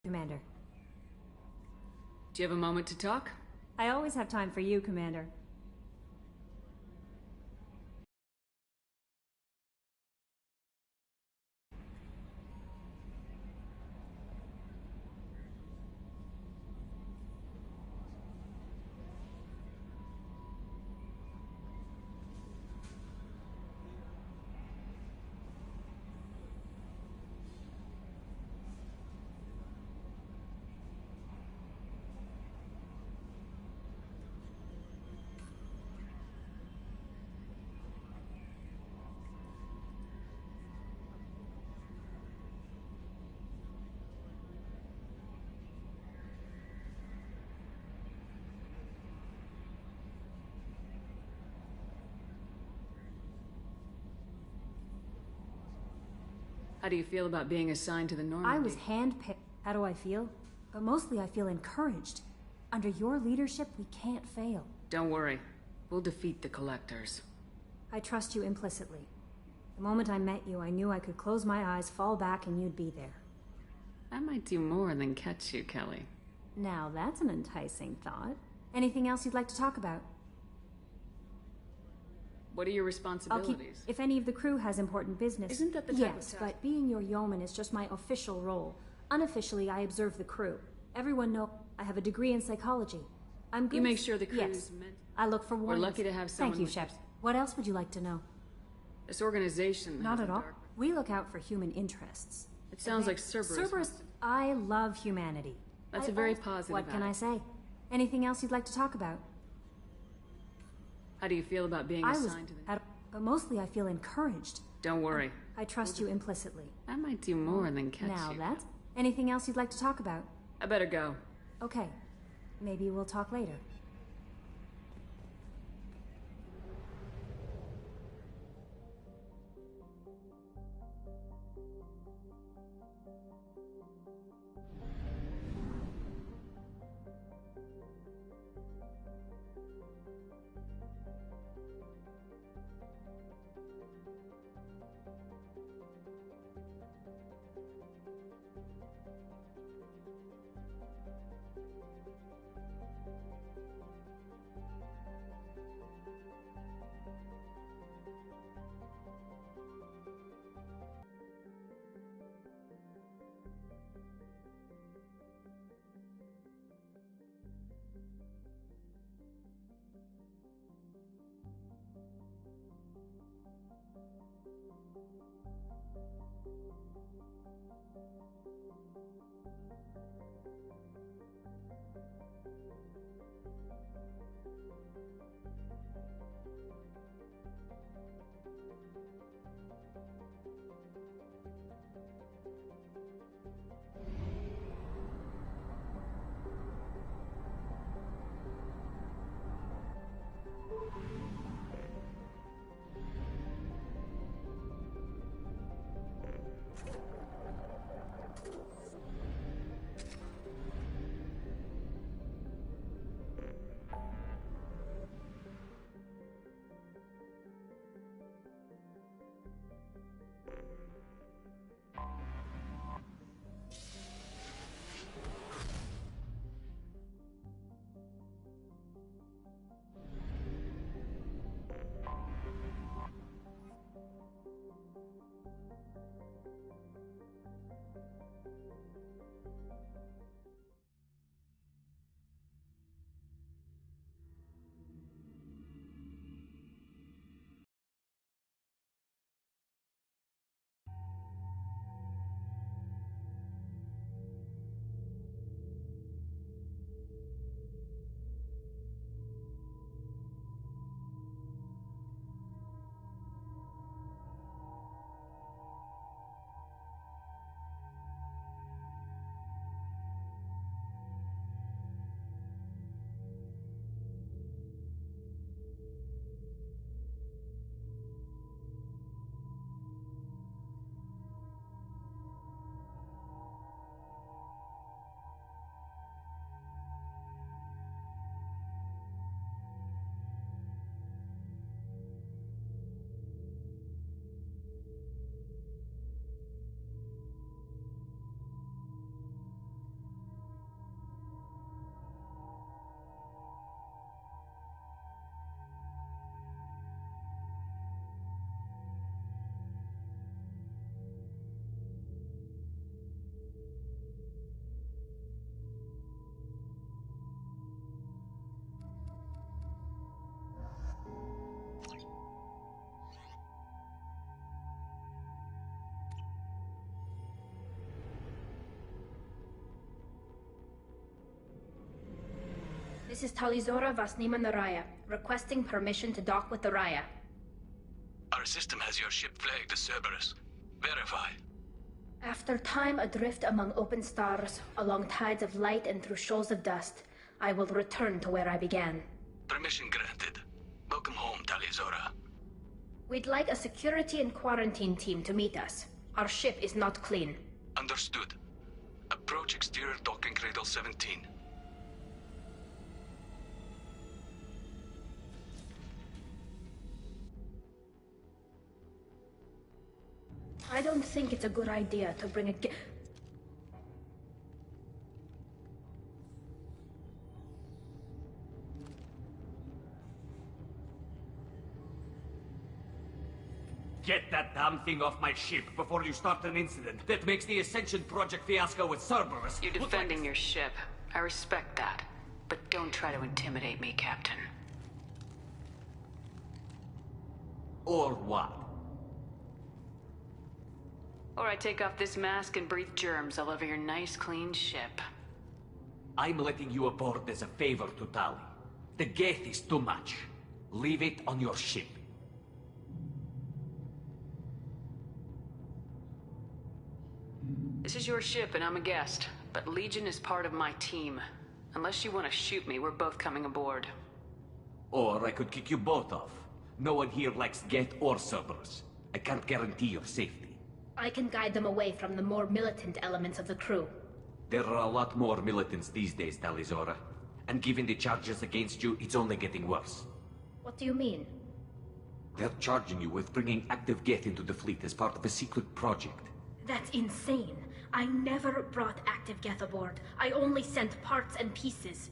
Commander. Do you have a moment to talk? I always have time for you, Commander. How do you feel about being assigned to the Normandy? I was handpicked. How do I feel? But mostly I feel encouraged. Under your leadership, we can't fail. Don't worry. We'll defeat the Collectors. I trust you implicitly. The moment I met you, I knew I could close my eyes, fall back, and you'd be there. I might do more than catch you, Kelly. Now that's an enticing thought. Anything else you'd like to talk about? What are your responsibilities? If any of the crew has important business. Isn't that the type Yes, of but being your yeoman is just my official role. Unofficially, I observe the crew. Everyone knows I have a degree in psychology. I'm good. You make sure the crew's Yes. I look for We're warnings. lucky to have someone Thank you, with Shep. What else would you like to know? This organization Not has at a all. dark- We look out for human interests. It sounds like Cerberus. Cerberus, I love humanity. That's a very positive What can I attitude. say? Anything else you'd like to talk about? How do you feel about being assigned to the... But mostly I feel encouraged. Don't worry. I trust you implicitly. I might do more than catch Now you. that's... Anything else you'd like to talk about? I better go. Okay. Maybe we'll talk later. This is Talizora Vasnima Naraya, requesting permission to dock with the Raya. Our system has your ship flagged as Cerberus. Verify. After time adrift among open stars, along tides of light and through shoals of dust, I will return to where I began. Permission granted. Welcome home, Talizora. We'd like a security and quarantine team to meet us. Our ship is not clean. Understood. Approach exterior docking cradle 17. I don't think it's a good idea to bring a Get that damn thing off my ship before you start an incident that makes the Ascension Project fiasco with Cerberus. You're defending your ship. I respect that. But don't try to intimidate me, Captain. Or what? Or I take off this mask and breathe germs all over your nice, clean ship. I'm letting you aboard as a favor to Tali. The Geth is too much. Leave it on your ship. This is your ship and I'm a guest, but Legion is part of my team. Unless you want to shoot me, we're both coming aboard. Or I could kick you both off. No one here likes Geth or Cerberus. I can't guarantee your safety. I can guide them away from the more militant elements of the crew. There are a lot more militants these days, Talizora. And given the charges against you, it's only getting worse. What do you mean? They're charging you with bringing active Geth into the fleet as part of a secret project. That's insane. I never brought active Geth aboard. I only sent parts and pieces.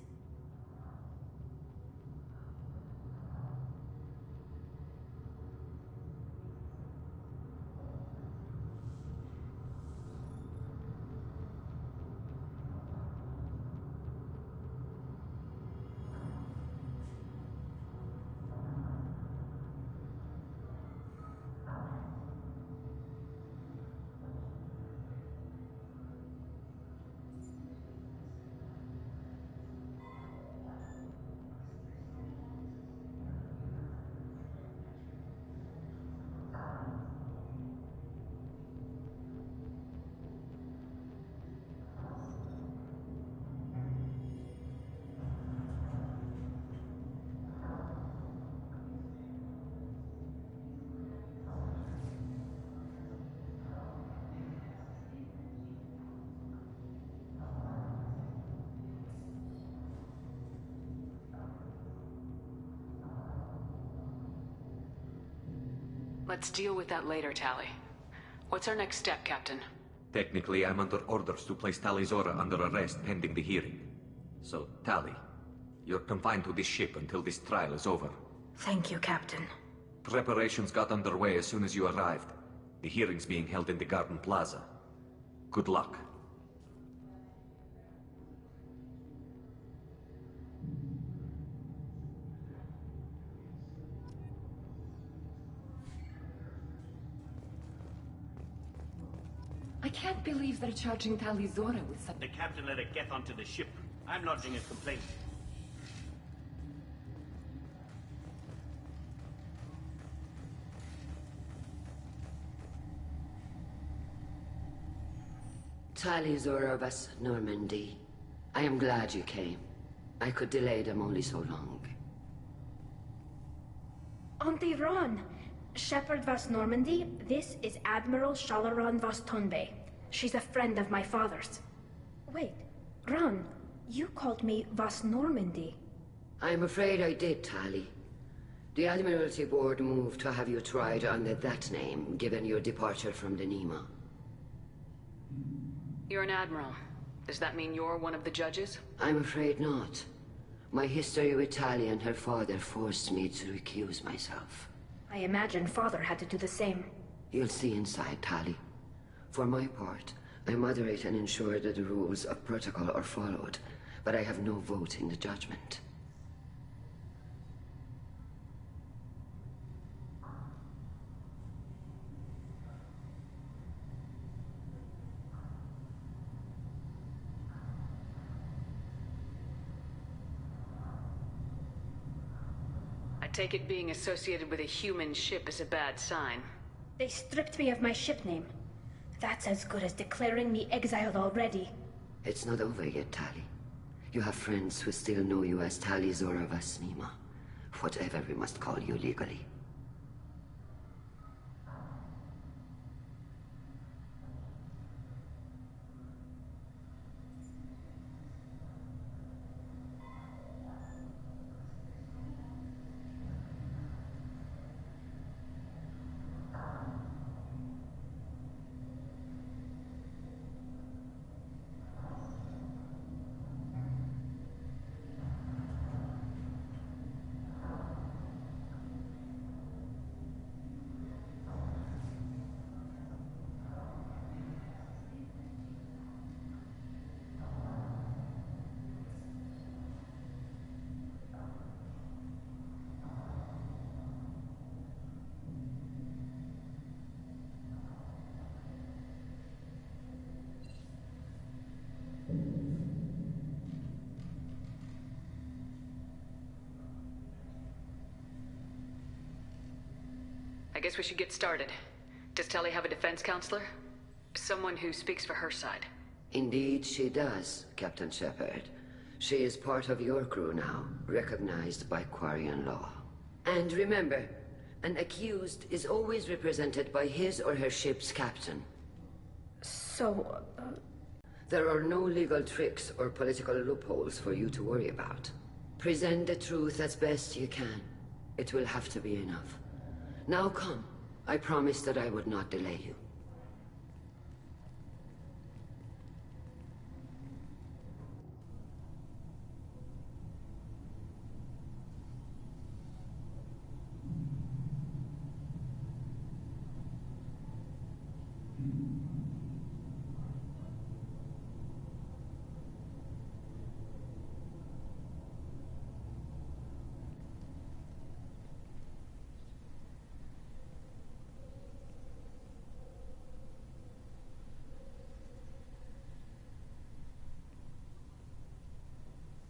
Let's deal with that later, Tali. What's our next step, Captain? Technically, I'm under orders to place Talizora under arrest pending the hearing. So, Tali, you're confined to this ship until this trial is over. Thank you, Captain. Preparations got underway as soon as you arrived. The hearing's being held in the Garden Plaza. Good luck. I can't believe they're charging Talizora with such... The captain let it get onto the ship. I'm lodging a complaint. Talizora vas Normandy. I am glad you came. I could delay them only so long. Auntie Ron! Shepard vas Normandy, this is Admiral Shalaran vas Tonbe. She's a friend of my father's. Wait, Ron, you called me vas Normandy. I'm afraid I did, Tali. The Admiralty Board moved to have you tried under that name, given your departure from the Nima. You're an admiral. Does that mean you're one of the judges? I'm afraid not. My history with Tali and her father forced me to recuse myself. I imagine father had to do the same. You'll see inside, Tali. For my part, I moderate and ensure that the rules of protocol are followed, but I have no vote in the judgment. take it being associated with a human ship is a bad sign. They stripped me of my ship name. That's as good as declaring me exiled already. It's not over yet, Tali. You have friends who still know you as Tali Zora Vasnima. Whatever we must call you legally. I guess we should get started. Does Tali have a defense counselor? Someone who speaks for her side. Indeed she does, Captain Shepard. She is part of your crew now, recognized by Quarian law. And remember, an accused is always represented by his or her ship's captain. So, There are no legal tricks or political loopholes for you to worry about. Present the truth as best you can. It will have to be enough. Now come. I promised that I would not delay you.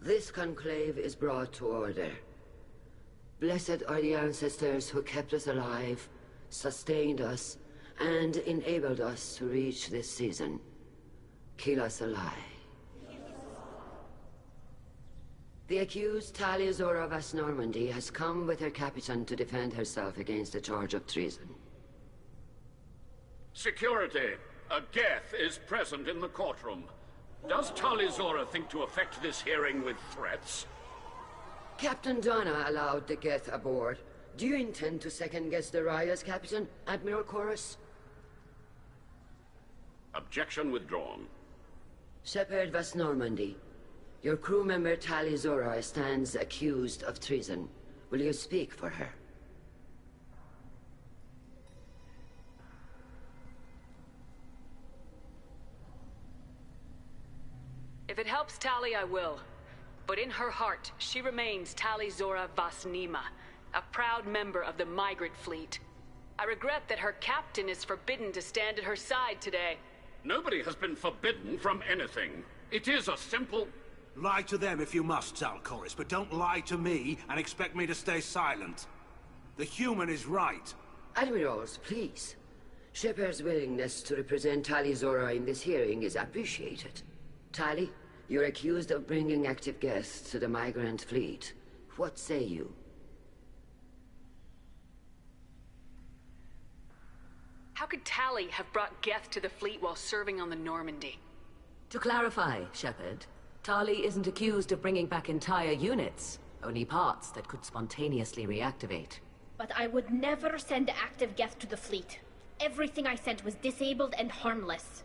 This conclave is brought to order. Blessed are the ancestors who kept us alive, sustained us, and enabled us to reach this season. Keep us alive. The accused Tali Zora Vas Normandy has come with her captain to defend herself against a charge of treason. Security! A Geth is present in the courtroom. Does Tali Zora think to effect this hearing with threats? Captain Donna allowed the Geth aboard. Do you intend to second-guess the Raya's captain, Admiral Chorus? Objection withdrawn. Shepard Vas Normandy, your crew member Tali Zora stands accused of treason. Will you speak for her? If it helps Tali, I will. But in her heart, she remains Tali Zora Vasnima, a proud member of the migrant fleet. I regret that her captain is forbidden to stand at her side today. Nobody has been forbidden from anything. It is a simple... Lie to them if you must, Zalcoris, but don't lie to me and expect me to stay silent. The human is right. Admirals, please. Shepard's willingness to represent Tali Zora in this hearing is appreciated. Tali, you're accused of bringing active guests to the migrant fleet. What say you? How could Tali have brought Geth to the fleet while serving on the Normandy? To clarify, Shepard, Tali isn't accused of bringing back entire units, only parts that could spontaneously reactivate. but I would never send active Geth to the fleet. Everything I sent was disabled and harmless.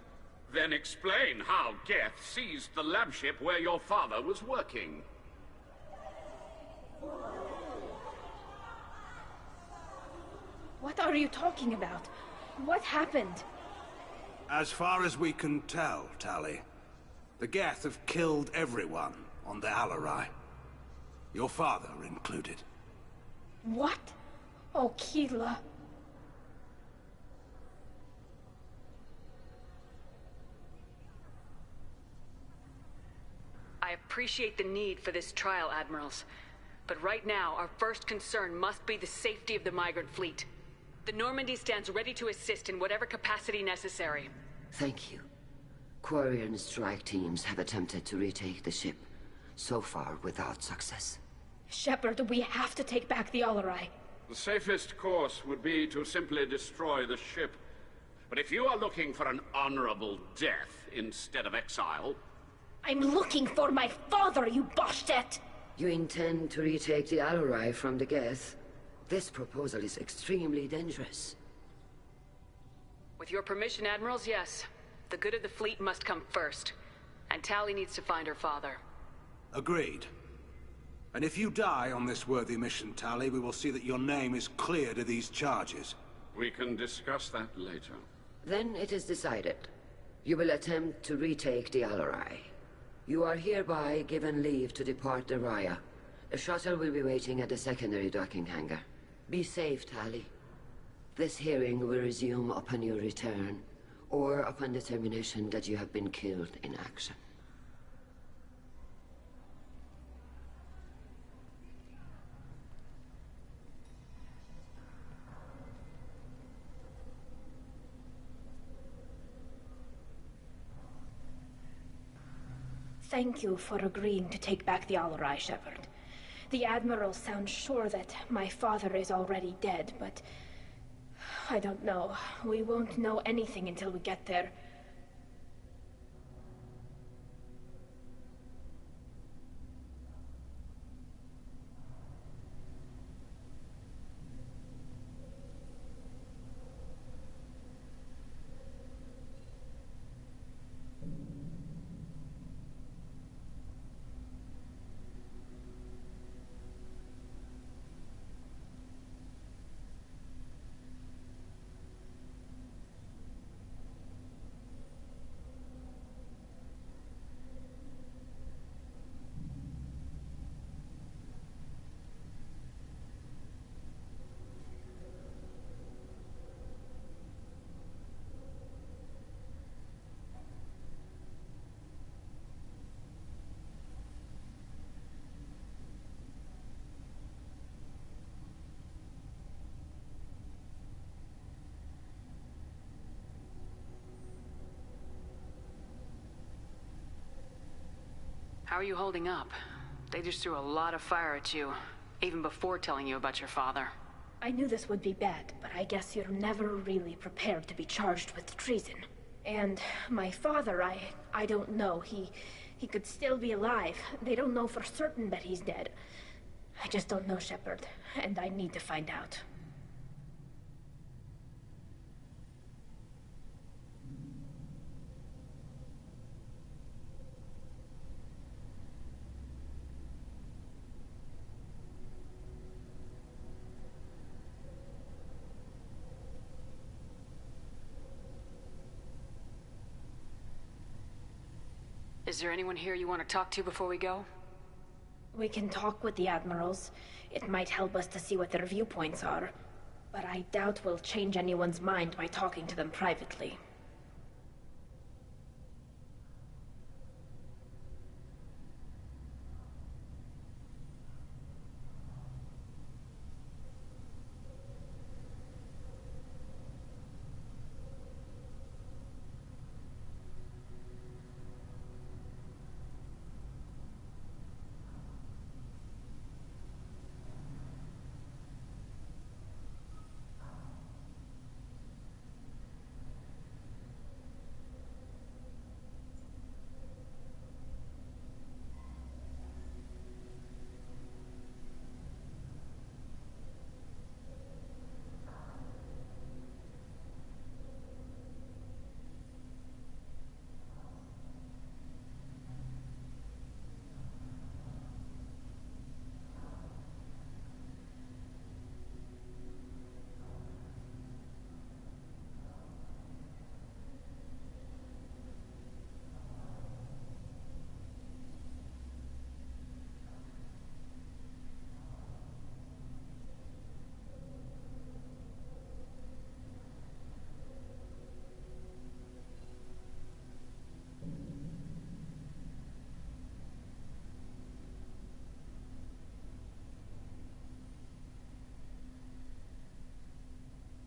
Then explain how Geth seized the lab ship where your father was working. What are you talking about? What happened? As far as we can tell, Tali, the Geth have killed everyone on the Alarai. Your father included. What? Oh, Keela. I appreciate the need for this trial, Admirals. But right now, our first concern must be the safety of the migrant fleet. The Normandy stands ready to assist in whatever capacity necessary. Thank you. Quarian strike teams have attempted to retake the ship, so far without success. Shepard, we have to take back the Alarai. The safest course would be to simply destroy the ship. But if you are looking for an honorable death instead of exile... I'm looking for my father, you Boshtet! You intend to retake the Alarai from the Geth? This proposal is extremely dangerous. With your permission, Admirals, yes. The good of the fleet must come first. And Tali needs to find her father. Agreed. And if you die on this worthy mission, Tali, we will see that your name is cleared of these charges. We can discuss that later. Then it is decided. You will attempt to retake the Alarai. You are hereby given leave to depart the Raya. A shuttle will be waiting at the secondary docking hangar. Be safe, Tali. This hearing will resume upon your return, or upon determination that you have been killed in action. Thank you for agreeing to take back the Alarai, Shepard. The Admiral sounds sure that my father is already dead, but... I don't know. We won't know anything until we get there. How are you holding up? They just threw a lot of fire at you, even before telling you about your father. I knew this would be bad, but I guess you're never really prepared to be charged with treason. And my father, I don't know. He could still be alive. They don't know for certain that he's dead. I just don't know, Shepard, and I need to find out. Is there anyone here you want to talk to before we go? We can talk with the Admirals. It might help us to see what their viewpoints are. But I doubt we'll change anyone's mind by talking to them privately.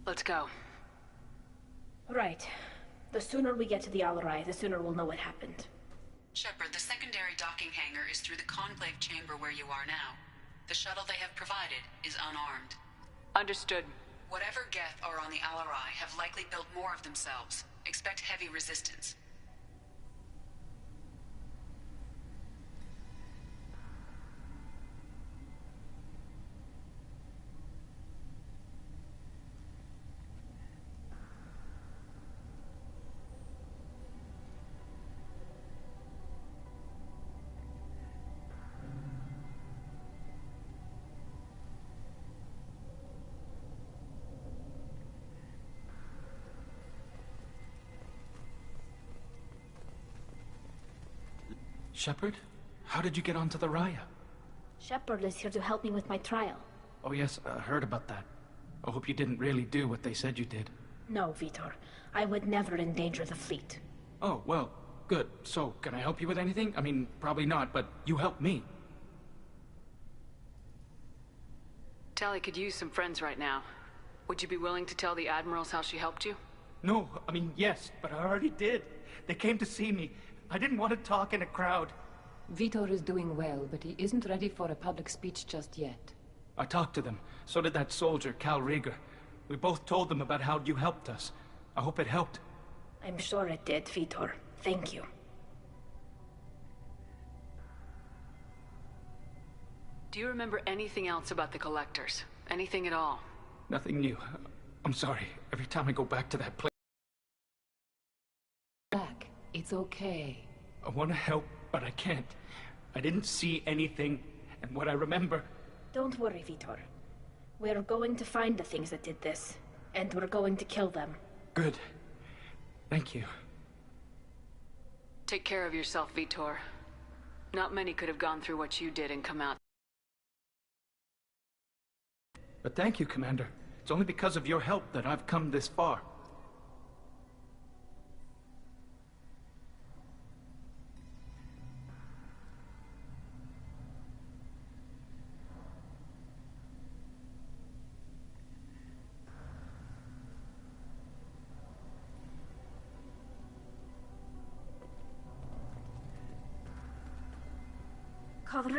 Let's go. Right. The sooner we get to the Alarai, the sooner we'll know what happened. Shepard, the secondary docking hangar is through the Conclave chamber where you are now. The shuttle they have provided is unarmed. Understood. Whatever Geth are on the Alarai have likely built more of themselves. Expect heavy resistance. Shepard? How did you get onto the Raya? Shepard is here to help me with my trial. Oh yes, I heard about that. I hope you didn't really do what they said you did. No, Vitor. I would never endanger the fleet. Oh, well, good. So, can I help you with anything? I mean, probably not, but you helped me. Tali could use some friends right now. Would you be willing to tell the Admirals how she helped you? No, I mean, yes, but I already did. They came to see me. I didn't want to talk in a crowd. Vitor is doing well, but he isn't ready for a public speech just yet. I talked to them. So did that soldier, Cal Rieger. We both told them about how you helped us. I hope it helped. I'm sure it did, Vitor. Thank you. Do you remember anything else about the Collectors? Anything at all? Nothing new. I'm sorry. Every time I go back to that place... Back. It's okay. I want to help, but I can't. I didn't see anything, and what I remember... Don't worry, Vitor. We're going to find the things that did this, and we're going to kill them. Good. Thank you. Take care of yourself, Vitor. Not many could have gone through what you did and come out. But thank you, Commander. It's only because of your help that I've come this far.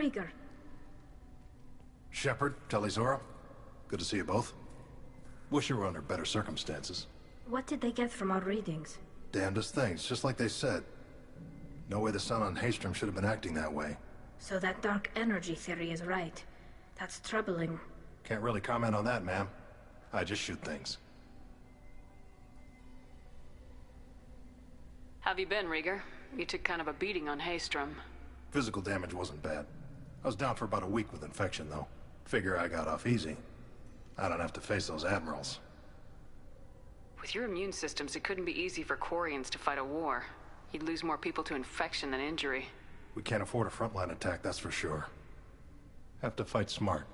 Rieger. Shepard, Talizora. Good to see you both. Wish you were under better circumstances. What did they get from our readings? Damnedest things, just like they said. No way the sun on Haystrom should have been acting that way. So that dark energy theory is right. That's troubling. Can't really comment on that, ma'am. I just shoot things. Have you been, Rieger? You took kind of a beating on Haystrom. Physical damage wasn't bad. I was down for about a week with infection, though. Figure I got off easy. I don't have to face those admirals. With your immune systems, it couldn't be easy for Quarians to fight a war. You'd lose more people to infection than injury. We can't afford a frontline attack, that's for sure. Have to fight smart.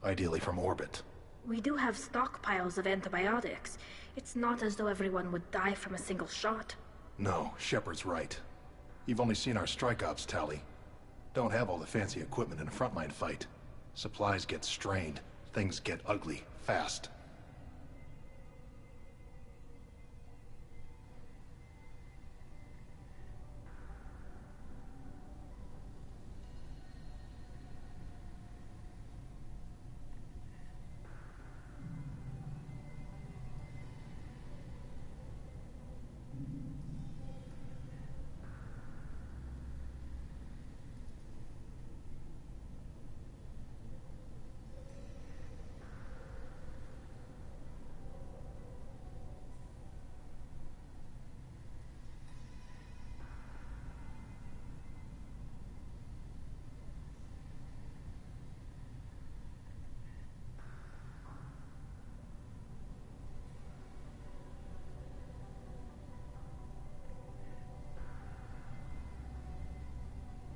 Ideally from orbit. We do have stockpiles of antibiotics. It's not as though everyone would die from a single shot. No, Shepard's right. You've only seen our strikeouts, Tali. Don't have all the fancy equipment in a frontline fight. Supplies get strained. Things get ugly, fast.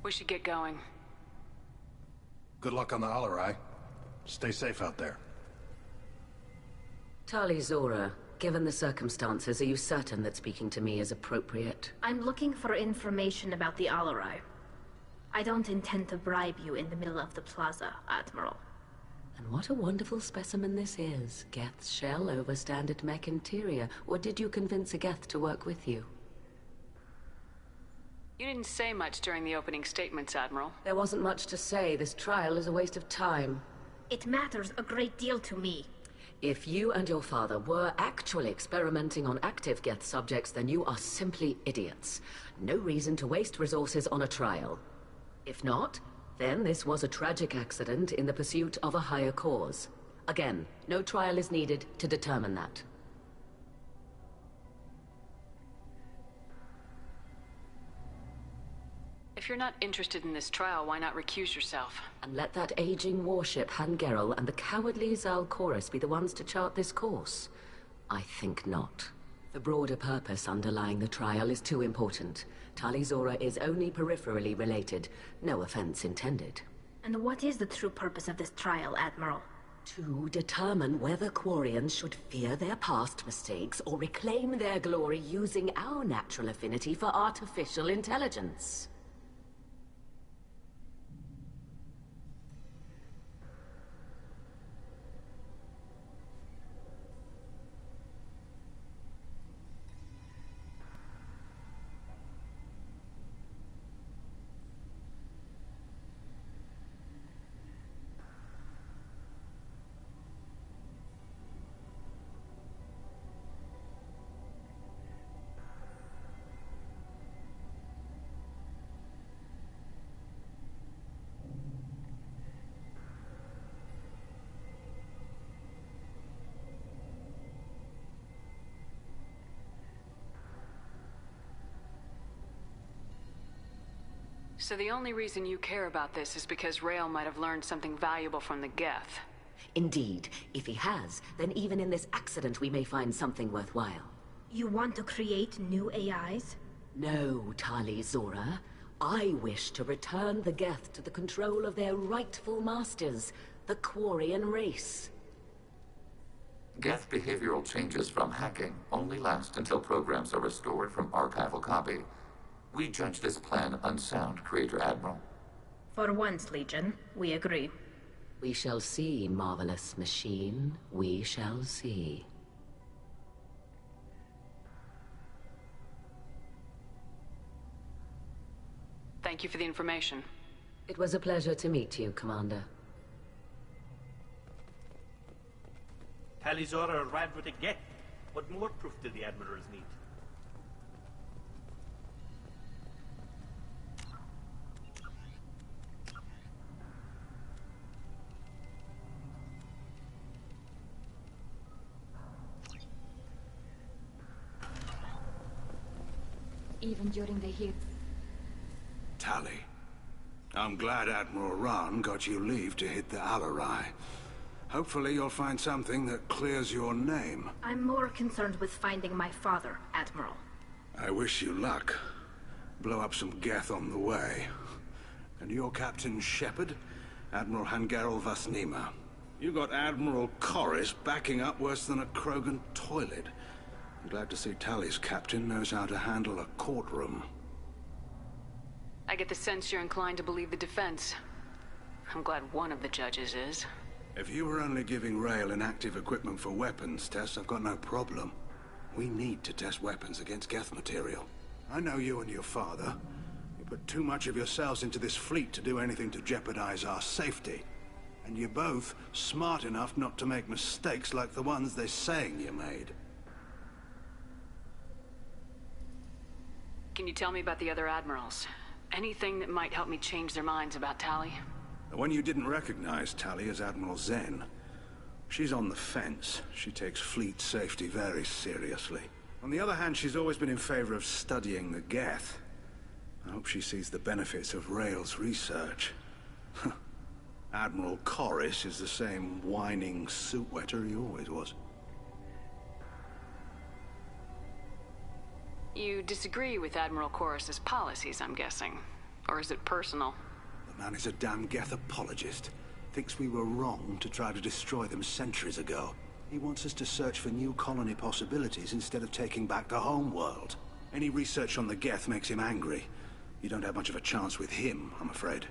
We should get going. Good luck on the Alarai. Stay safe out there. Talizora, given the circumstances, are you certain that speaking to me is appropriate? I'm looking for information about the Alarai. I don't intend to bribe you in the middle of the plaza, Admiral. And what a wonderful specimen this is. Geth's shell over standard mech interior. Or did you convince a Geth to work with you? You didn't say much during the opening statements, Admiral. There wasn't much to say. This trial is a waste of time. It matters a great deal to me. If you and your father were actually experimenting on active Geth subjects, then you are simply idiots. No reason to waste resources on a trial. If not, then this was a tragic accident in the pursuit of a higher cause. Again, no trial is needed to determine that. If you're not interested in this trial, why not recuse yourself? And let that aging warship Hangerel and the cowardly Zal Chorus be the ones to chart this course? I think not. The broader purpose underlying the trial is too important. Tali Zora is only peripherally related. No offense intended. And what is the true purpose of this trial, Admiral? To determine whether Quarians should fear their past mistakes or reclaim their glory using our natural affinity for artificial intelligence. So the only reason you care about this is because Rael might have learned something valuable from the Geth. Indeed. If he has, then even in this accident we may find something worthwhile. You want to create new AIs? No, Tali Zora. I wish to return the Geth to the control of their rightful masters, the Quarian race. Geth behavioral changes from hacking only last until programs are restored from archival copy. We judge this plan unsound, Creator Admiral. For once, Legion, we agree. We shall see, marvelous machine. We shall see. Thank you for the information. It was a pleasure to meet you, Commander. Tali Zora arrived with a Geth. What more proof do the Admirals need? Even during the heat. Tali, I'm glad Admiral Rahn got you leave to hit the Alarai. Hopefully you'll find something that clears your name. I'm more concerned with finding my father, Admiral. I wish you luck. Blow up some Geth on the way. And your Captain Shepard, Admiral Hangerel Vasnima. You got Admiral Chorus backing up worse than a Krogan toilet. I'm glad to see Tali's captain knows how to handle a courtroom. I get the sense you're inclined to believe the defense. I'm glad one of the judges is. If you were only giving Rael inactive equipment for weapons tests, I've got no problem. We need to test weapons against Geth material. I know you and your father. You put too much of yourselves into this fleet to do anything to jeopardize our safety. And you're both smart enough not to make mistakes like the ones they're saying you made. Can you tell me about the other admirals? Anything that might help me change their minds about Tali? The one you didn't recognize, Tali, is Admiral Zen. She's on the fence. She takes fleet safety very seriously. On the other hand, she's always been in favor of studying the Geth. I hope she sees the benefits of Rael's research. Admiral Chorus is the same whining suit-wetter he always was. You disagree with Admiral Chorus's policies, I'm guessing. Or is it personal? The man is a damn Geth apologist. Thinks we were wrong to try to destroy them centuries ago. He wants us to search for new colony possibilities instead of taking back the homeworld. Any research on the Geth makes him angry. You don't have much of a chance with him, I'm afraid.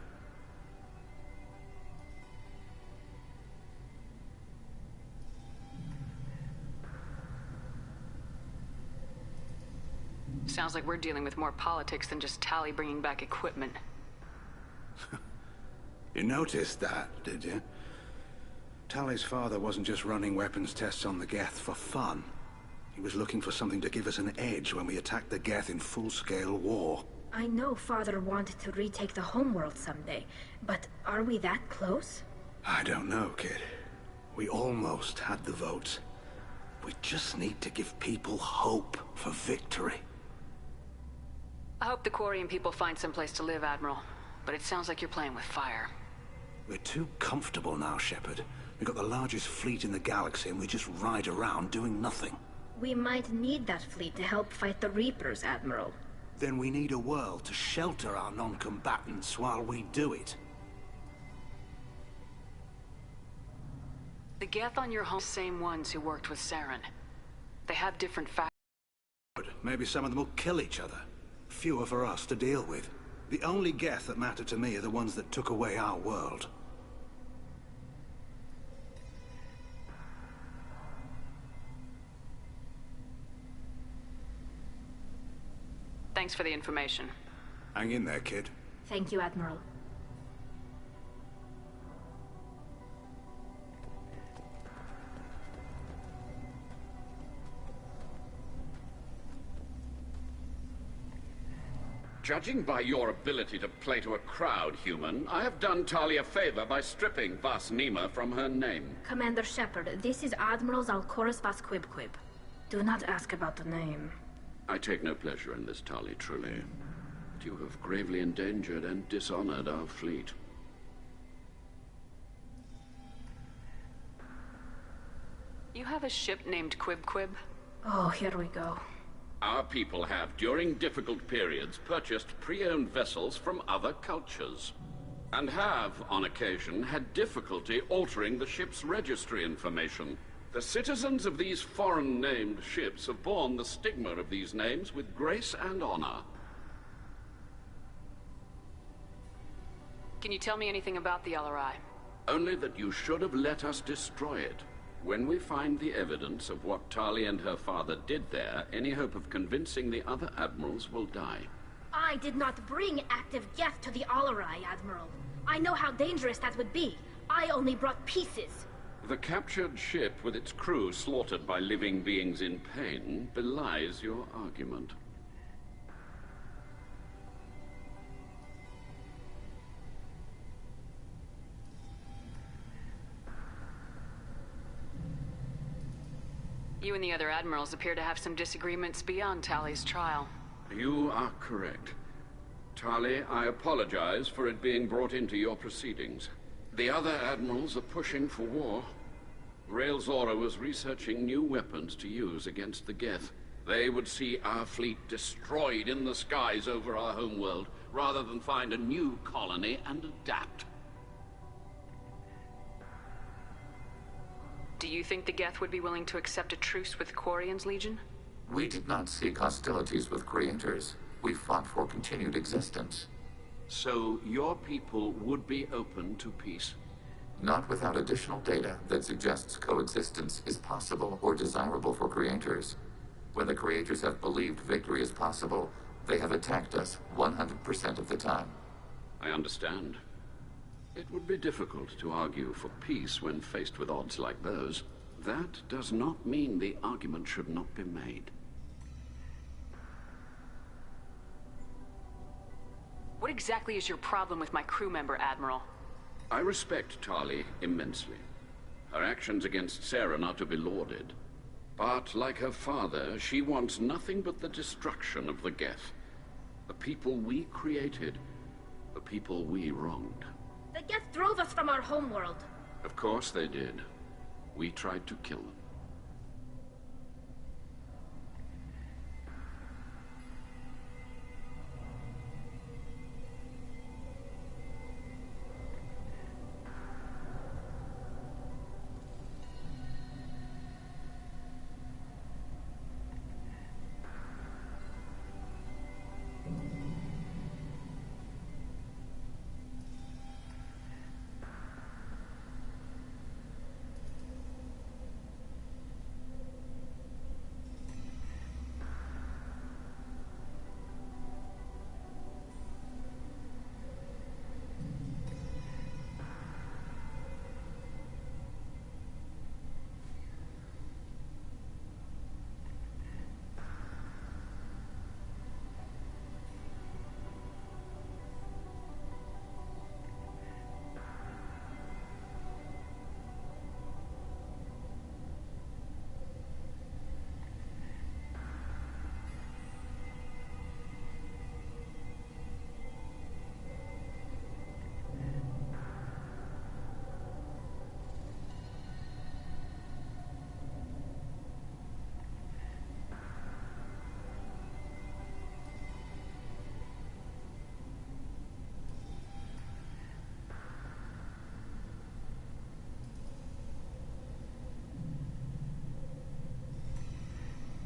Sounds like we're dealing with more politics than just Tali bringing back equipment. You noticed that, did you? Tali's father wasn't just running weapons tests on the Geth for fun. He was looking for something to give us an edge when we attacked the Geth in full-scale war. I know Father wanted to retake the homeworld someday, but are we that close? I don't know, kid. We almost had the votes. We just need to give people hope for victory. I hope the Quarian people find someplace to live, Admiral. But it sounds like you're playing with fire. We're too comfortable now, Shepard. We've got the largest fleet in the galaxy and we just ride around doing nothing. We might need that fleet to help fight the Reapers, Admiral. Then we need a world to shelter our non-combatants while we do it. The Geth on your home, same ones who worked with Saren. They have different factions. Maybe some of them will kill each other. Fewer for us to deal with. The only Geth that matter to me are the ones that took away our world. Thanks for the information. Hang in there, kid. Thank you, Admiral. Judging by your ability to play to a crowd, human, I have done Tali a favor by stripping Vas Nima from her name. Commander Shepard, this is Admiral Zalcorus Vas Quibquib. Do not ask about the name. I take no pleasure in this, Tali, truly. But you have gravely endangered and dishonored our fleet. You have a ship named Quib? Oh, here we go. Our people have, during difficult periods, purchased pre-owned vessels from other cultures. And have, on occasion, had difficulty altering the ship's registry information. The citizens of these foreign-named ships have borne the stigma of these names with grace and honor. Can you tell me anything about the LRI? Only that you should have let us destroy it. When we find the evidence of what Tali and her father did there, any hope of convincing the other admirals will die. I did not bring active Geth to the Alarai, Admiral. I know how dangerous that would be. I only brought pieces. The captured ship with its crew slaughtered by living beings in pain belies your argument. You and the other admirals appear to have some disagreements beyond Tali's trial. You are correct. Tali, I apologize for it being brought into your proceedings. The other admirals are pushing for war. Rael Zora was researching new weapons to use against the Geth. They would see our fleet destroyed in the skies over our homeworld, rather than find a new colony and adapt. Do you think the Geth would be willing to accept a truce with Quarian's Legion? We did not seek hostilities with creators. We fought for continued existence. So your people would be open to peace? Not without additional data that suggests coexistence is possible or desirable for creators. When the creators have believed victory is possible, they have attacked us 100% of the time. I understand. It would be difficult to argue for peace when faced with odds like those. That does not mean the argument should not be made. What exactly is your problem with my crew member, Admiral? I respect Tali immensely. Her actions against Saren are to be lauded. But, like her father, she wants nothing but the destruction of the Geth. The people we created, the people we wronged. The Geth drove us from our homeworld. Of course they did. We tried to kill them.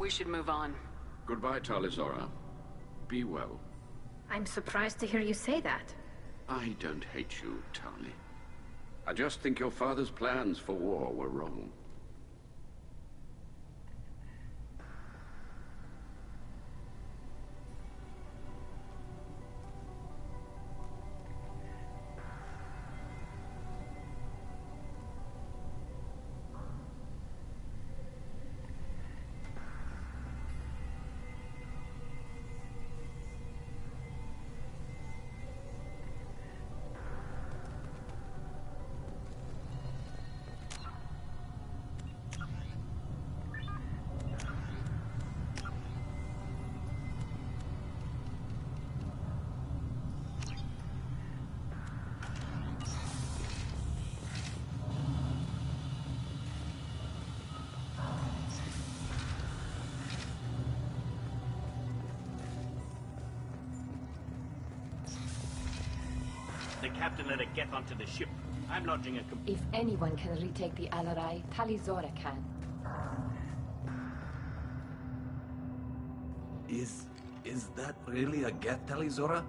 We should move on. Goodbye, Tali Zora. Be well. I'm surprised to hear you say that. I don't hate you, Tali. I just think your father's plans for war were wrong. The captain let it get onto the ship. I'm lodging a If anyone can retake the Alarai, Tali Zora can. Is that really a Geth, Tali Zora?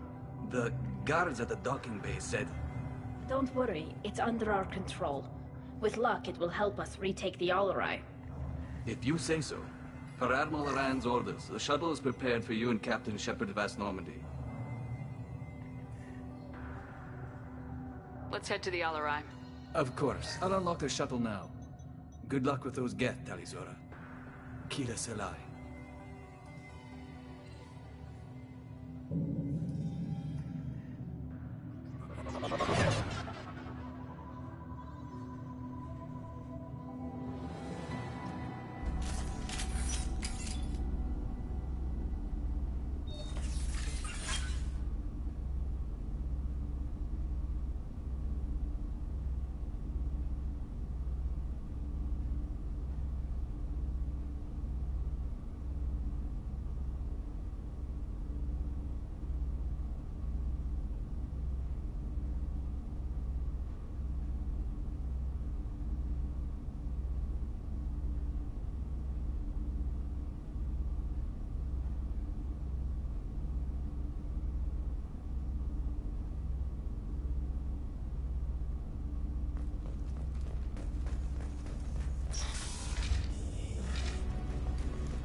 The guards at the docking bay said... Don't worry, it's under our control. With luck, it will help us retake the Alarai. If you say so. Per Admiral Rand's orders, the shuttle is prepared for you and Captain Shepard Vast Normandy. Let's head to the Alarai. Of course. I'll unlock the shuttle now. Good luck with those Geth, Tali Zora. Kila Selai.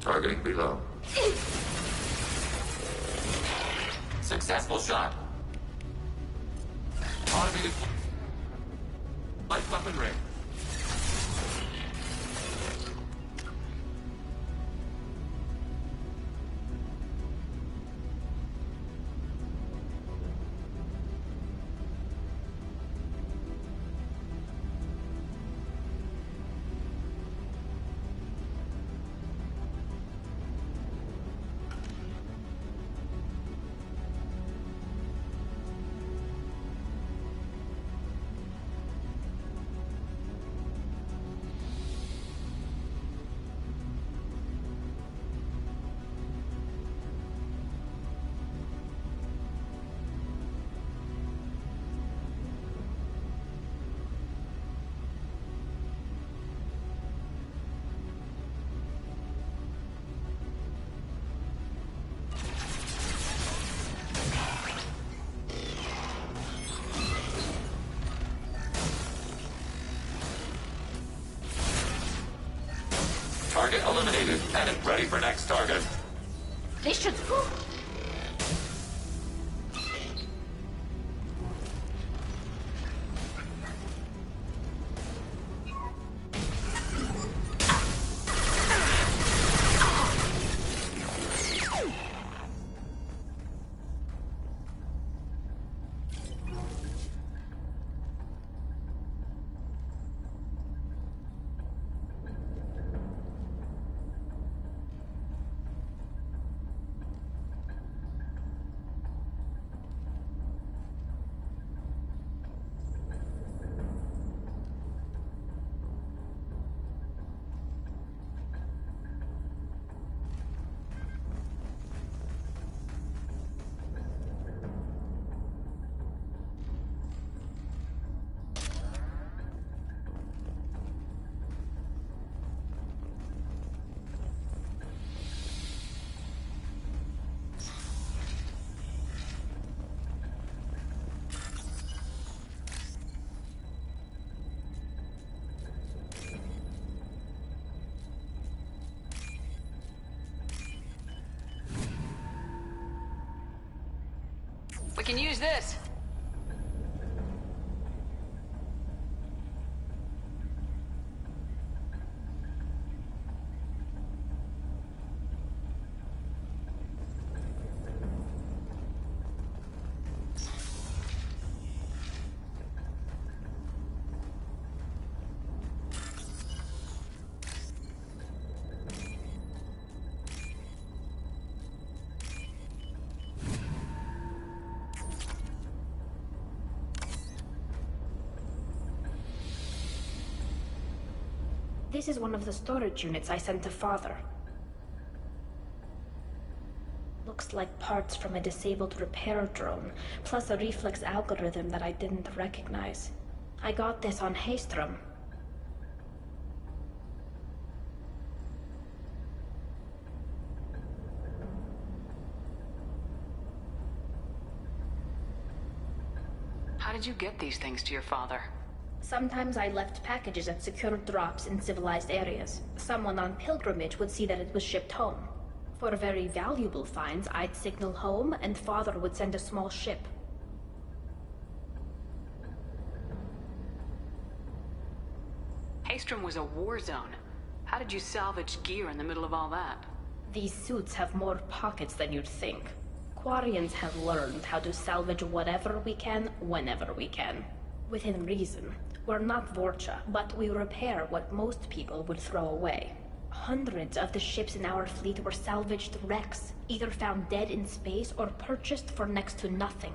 Targeting below. Successful shot. Automated light weapon ring. Target eliminated and ready for next target. They should... We can use this. This is one of the storage units I sent to Father. Looks like parts from a disabled repair drone, plus a reflex algorithm that I didn't recognize. I got this on Haystrom. How did you get these things to your father? Sometimes I left packages at secure drops in civilized areas. Someone on pilgrimage would see that it was shipped home. For very valuable finds, I'd signal home, and Father would send a small ship. Haystrom was a war zone. How did you salvage gear in the middle of all that? These suits have more pockets than you'd think. Quarians have learned how to salvage whatever we can, whenever we can. Within reason. We're not Vorcha, but we repair what most people would throw away. Hundreds of the ships in our fleet were salvaged wrecks, either found dead in space or purchased for next to nothing.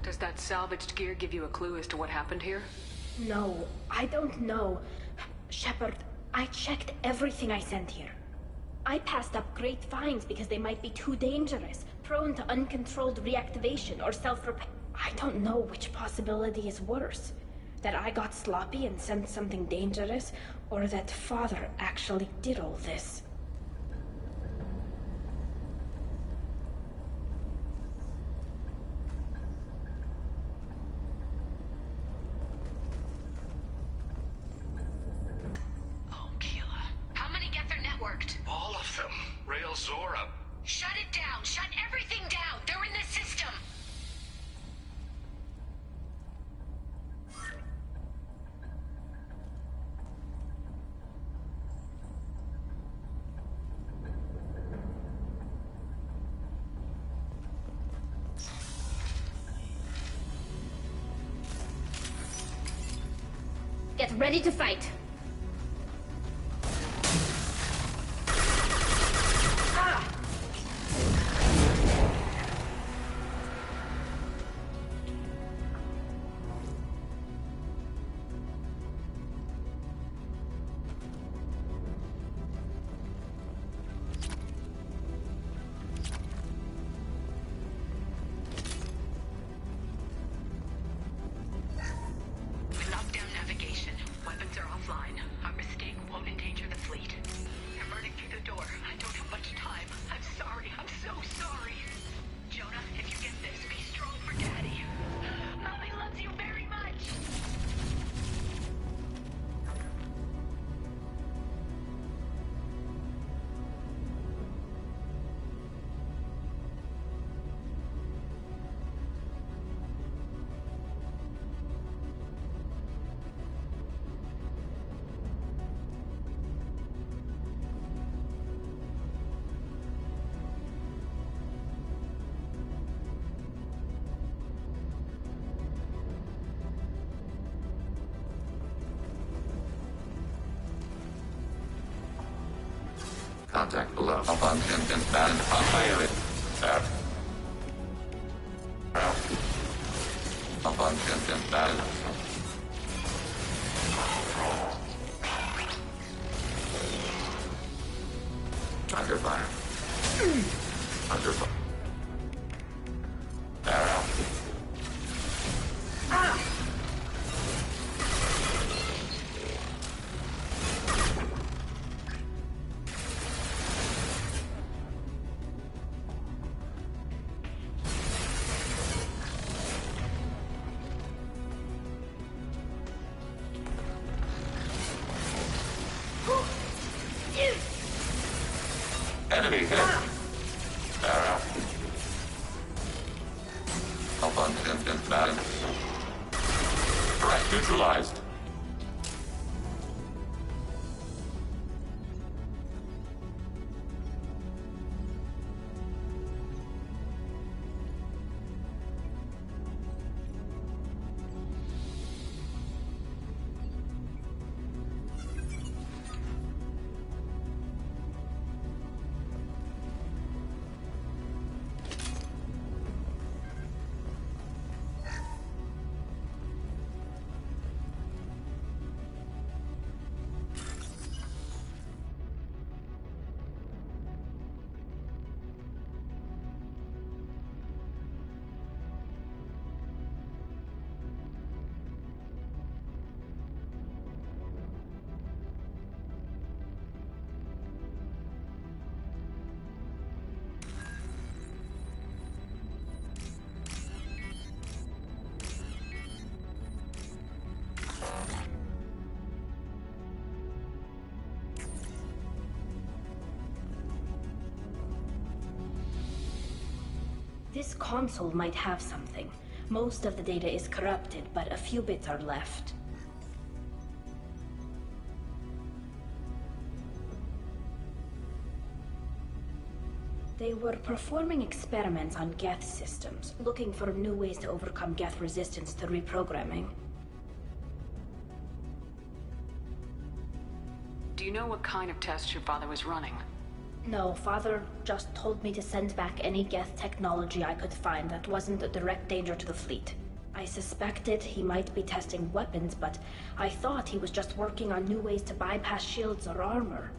Does that salvaged gear give you a clue as to what happened here? No, I don't know. Shepard, I checked everything I sent here. I passed up great finds because they might be too dangerous, prone to uncontrolled reactivation or self-repair. I don't know which possibility is worse. That I got sloppy and sent something dangerous, or that Father actually did all this. All of them. Rail Zora. Shut it down! Shut everything down! They're in the system! Get ready to fight! Contact below. Function and pilot. Tab. Function and balance. Target fire. Under fire. Now. Enemy hit. Arrow. Abundant balance. Threat neutralized. This console might have something. Most of the data is corrupted, but a few bits are left. They were performing experiments on Geth systems, looking for new ways to overcome Geth resistance to reprogramming. Do you know what kind of tests your father was running? No, Father just told me to send back any Geth technology I could find that wasn't a direct danger to the fleet. I suspected he might be testing weapons, but I thought he was just working on new ways to bypass shields or armor.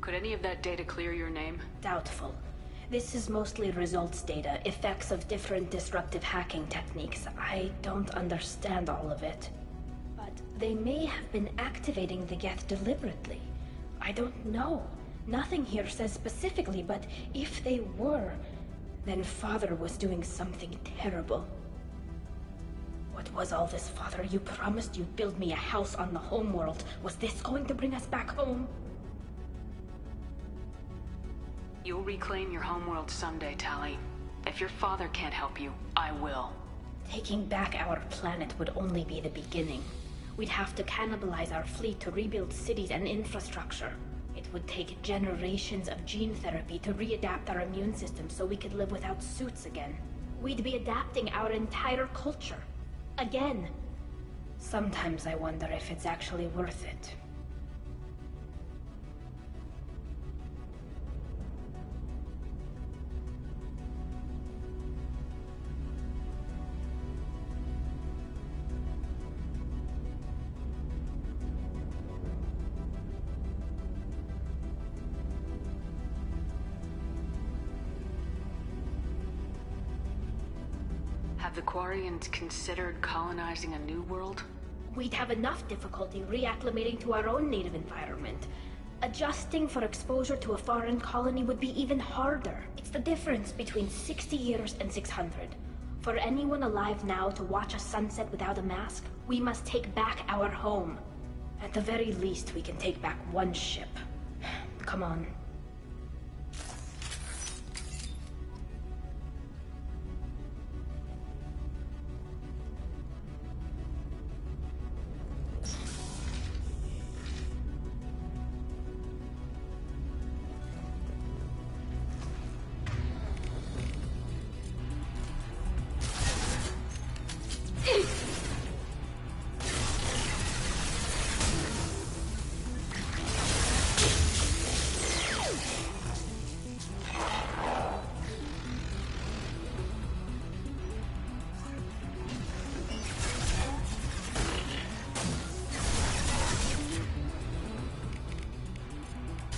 Could any of that data clear your name? Doubtful. This is mostly results data, effects of different disruptive hacking techniques. I don't understand all of it. But they may have been activating the Geth deliberately. I don't know. Nothing here says specifically, but if they were, then Father was doing something terrible. What was all this, Father? You promised you'd build me a house on the homeworld. Was this going to bring us back home? You'll reclaim your homeworld someday, Tali. If your father can't help you, I will. Taking back our planet would only be the beginning. We'd have to cannibalize our fleet to rebuild cities and infrastructure. It would take generations of gene therapy to readapt our immune system so we could live without suits again. We'd be adapting our entire culture. Again. Sometimes I wonder if it's actually worth it. Have the Quarians considered colonizing a new world? We'd have enough difficulty reacclimating to our own native environment. Adjusting for exposure to a foreign colony would be even harder. It's the difference between 60 years and 600. For anyone alive now to watch a sunset without a mask, we must take back our home. At the very least, we can take back one ship. Come on.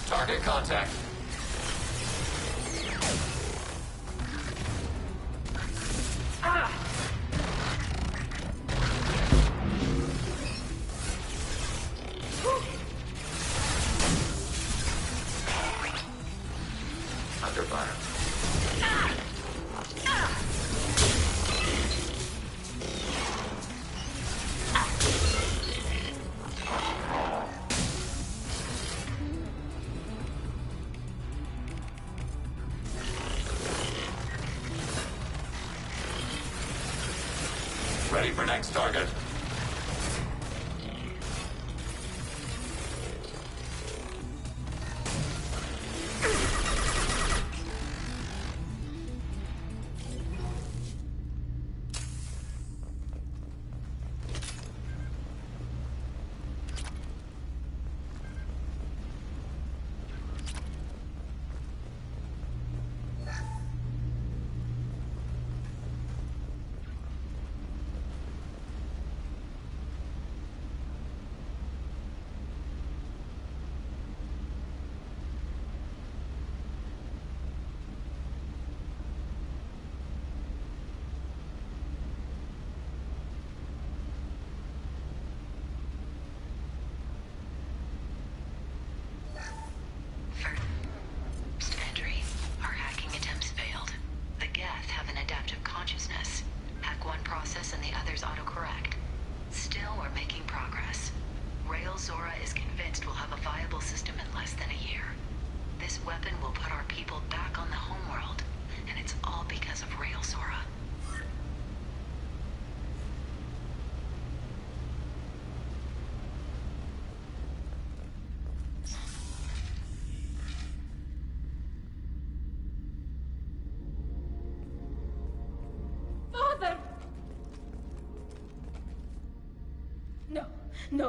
Target contact. Under fire. Ready for next target.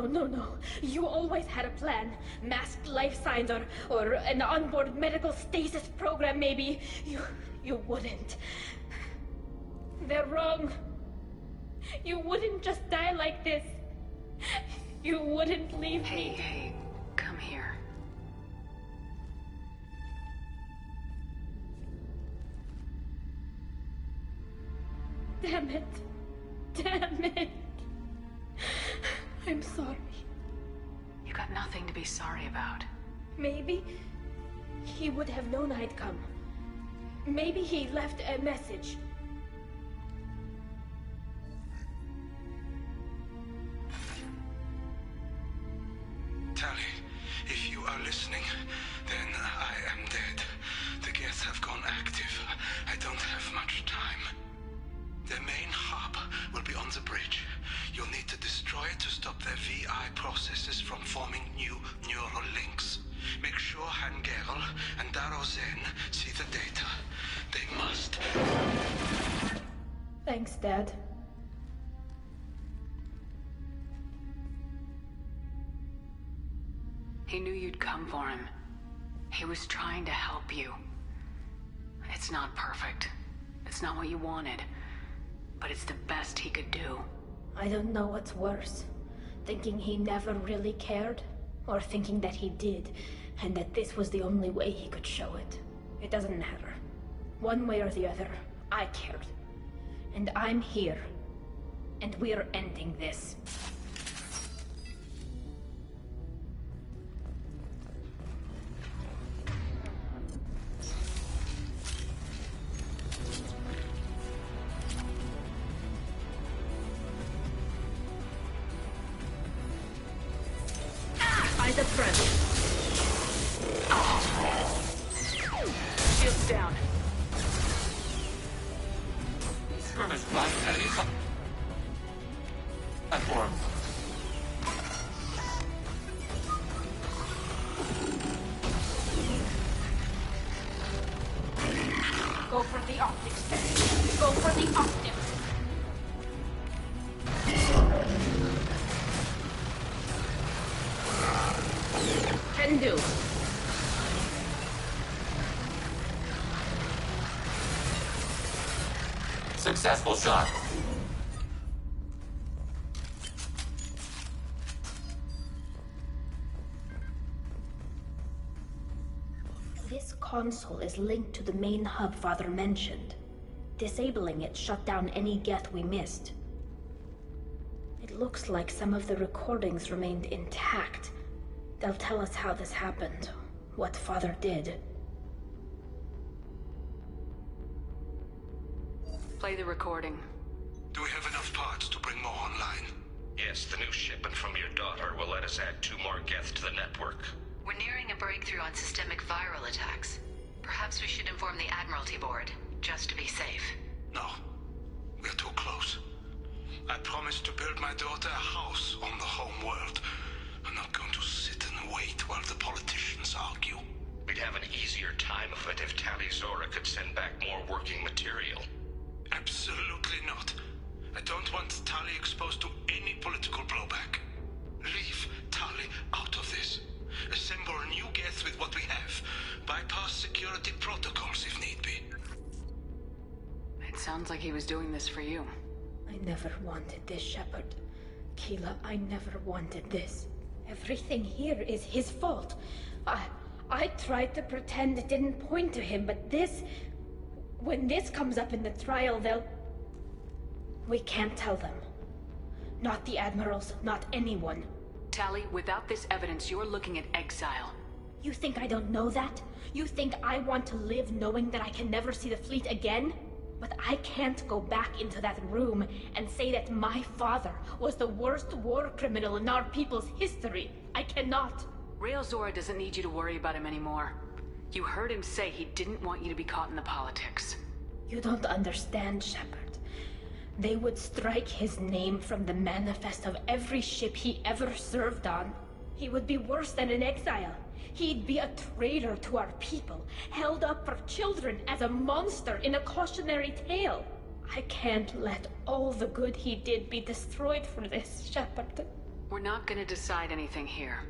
No. You always had a plan. Masked life signs or an onboard medical stasis program, maybe. You wouldn't. They're wrong. You wouldn't just die like this. You wouldn't leave me. Hey, come here. Damn it. I'm sorry. You got nothing to be sorry about. Maybe he would have known I'd come. Maybe he left a message. Tali, if you are listening, then I am dead. The Geth have gone active. I don't have much time. Their main hub will be on the bridge. You'll need to destroy it to stop their VI processes from forming new neural links. Make sure Hangerl and Daro Zen see the data. They must. Thanks, Dad. He knew you'd come for him. He was trying to help you. It's not perfect. It's not what you wanted. But it's the best he could do. I don't know what's worse. Thinking he never really cared, or thinking that he did, and that this was the only way he could show it. It doesn't matter. One way or the other, I cared. And I'm here. And we're ending this. Eyes up front. Shields down. Skirmish flash enemies. Platform. Go for the optics, then. Go for the optics. Can do. Successful shot. This console is linked to the main hub Father mentioned. Disabling it shut down any Geth we missed. It looks like some of the recordings remained intact. They'll tell us how this happened, what Father did. Play the recording. Do we have enough parts to bring more online? Yes, the new shipment from your daughter will let us add 2 more Geth to the network. We're nearing a breakthrough on systemic viral attacks. Perhaps we should inform the Admiralty Board, just to be safe. No. We're too close. I promised to build my daughter a house on the home world. I'm not going to sit and wait while the politicians argue. We'd have an easier time of it if Tali Zora could send back more working material. Absolutely not. I don't want Tali exposed to any political blowback. Leave Tali out of this. Assemble new Geth with what we have. Bypass security protocols if need be. It sounds like he was doing this for you. I never wanted this, Shepard. Keela, I never wanted this. Everything here is his fault. I tried to pretend it didn't point to him, but this... When this comes up in the trial, they'll... We can't tell them. Not the Admirals, not anyone. Tali, without this evidence, you're looking at exile. You think I don't know that? You think I want to live knowing that I can never see the fleet again? But I can't go back into that room and say that my father was the worst war criminal in our people's history. I cannot. Rael Zora doesn't need you to worry about him anymore. You heard him say he didn't want you to be caught in the politics. You don't understand, Shepard. They would strike his name from the manifest of every ship he ever served on. He would be worse than an exile. He'd be a traitor to our people, held up for children as a monster in a cautionary tale. I can't let all the good he did be destroyed for this, Shepard. We're not gonna decide anything here.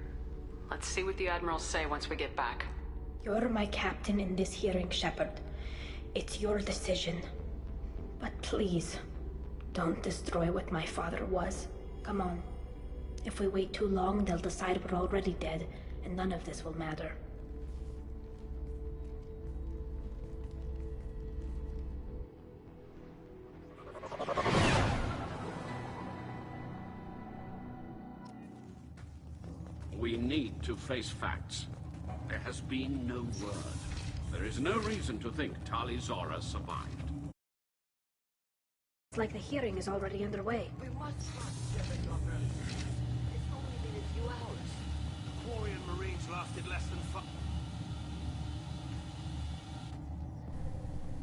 Let's see what the Admirals say once we get back. You're my captain in this hearing, Shepard. It's your decision. But please, don't destroy what my father was. Come on. If we wait too long, they'll decide we're already dead, and none of this will matter. We need to face facts. There has been no word. There is no reason to think Tali Zora survived. It's like the hearing is already underway. We must stop Shepard, Doctor. It's only been a few hours. The Quarian Marines lasted less than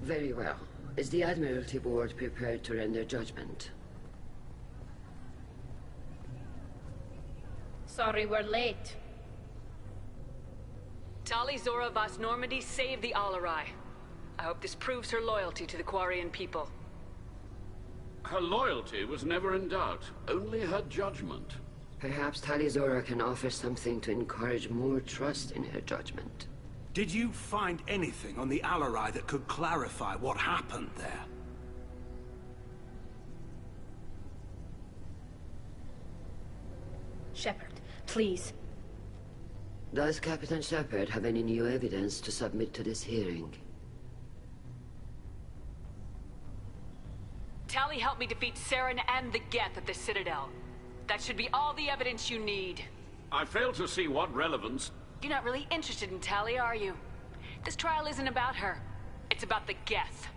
Very well. Is the Admiralty Board prepared to render judgment? Sorry we're late. Tali Zora Vas Normandy saved the Alarai. I hope this proves her loyalty to the Quarian people. Her loyalty was never in doubt, only her judgment. Perhaps Tali Zora can offer something to encourage more trust in her judgment. Did you find anything on the Alarai that could clarify what happened there? Shepard, please. Does Captain Shepard have any new evidence to submit to this hearing? Tali helped me defeat Saren and the Geth at the Citadel. That should be all the evidence you need. I fail to see what relevance... You're not really interested in Tali, are you? This trial isn't about her. It's about the Geth.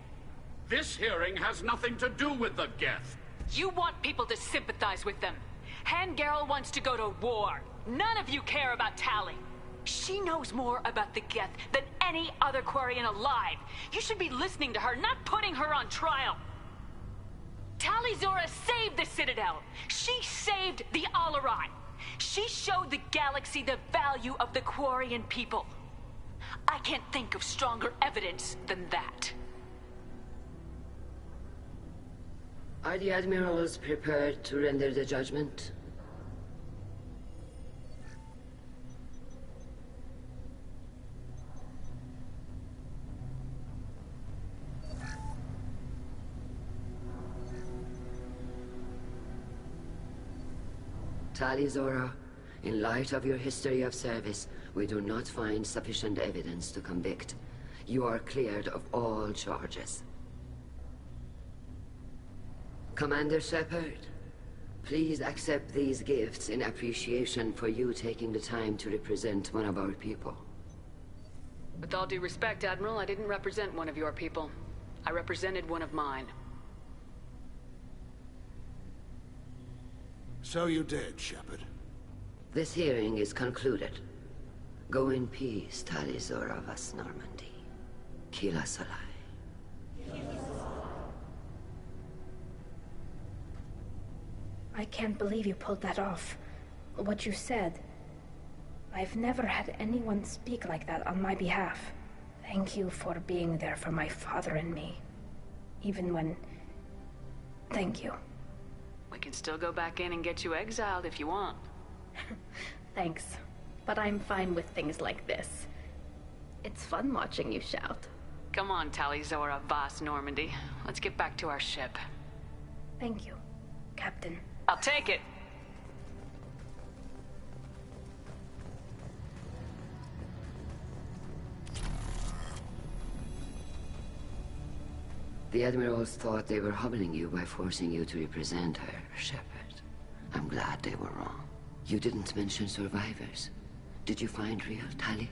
This hearing has nothing to do with the Geth. You want people to sympathize with them. Han Garel wants to go to war. None of you care about Tali. She knows more about the Geth than any other Quarian alive. You should be listening to her, not putting her on trial. Tali Zora saved the Citadel. She saved the Alarai. She showed the galaxy the value of the Quarian people. I can't think of stronger evidence than that. Are the Admirals prepared to render the judgment? Tali Zora, in light of your history of service, we do not find sufficient evidence to convict. You are cleared of all charges. Commander Shepard, please accept these gifts in appreciation for you taking the time to represent one of our people. With all due respect, Admiral, I didn't represent one of your people. I represented one of mine. So you did, Shepard. This hearing is concluded. Go in peace, Tali Zora Vas Normandy. Kila Salai. I can't believe you pulled that off. What you said. I've never had anyone speak like that on my behalf. Thank you for being there for my father and me. Even when... Thank you. We can still go back in and get you exiled if you want. Thanks. But I'm fine with things like this. It's fun watching you shout. Come on, Tali Zora Vas Normandy. Let's get back to our ship. Thank you, Captain. I'll take it. The Admirals thought they were humbling you by forcing you to represent her, Shepard. I'm glad they were wrong. You didn't mention survivors. Did you find real Tali?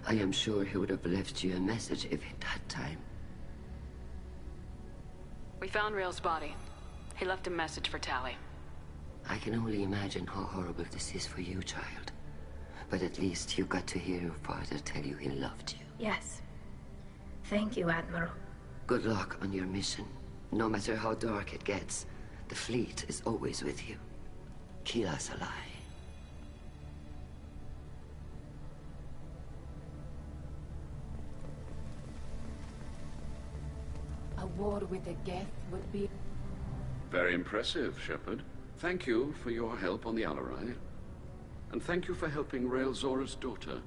I am sure he would have left you a message if he'd had time. We found Rael's body. He left a message for Tali. I can only imagine how horrible this is for you, child. But at least you got to hear your father tell you he loved you. Yes. Thank you, Admiral. Good luck on your mission. No matter how dark it gets, the fleet is always with you. Kila Salai. A war with the Geth would be... Very impressive, Shepard. Thank you for your help on the Alarai. And thank you for helping Rael Zora's daughter.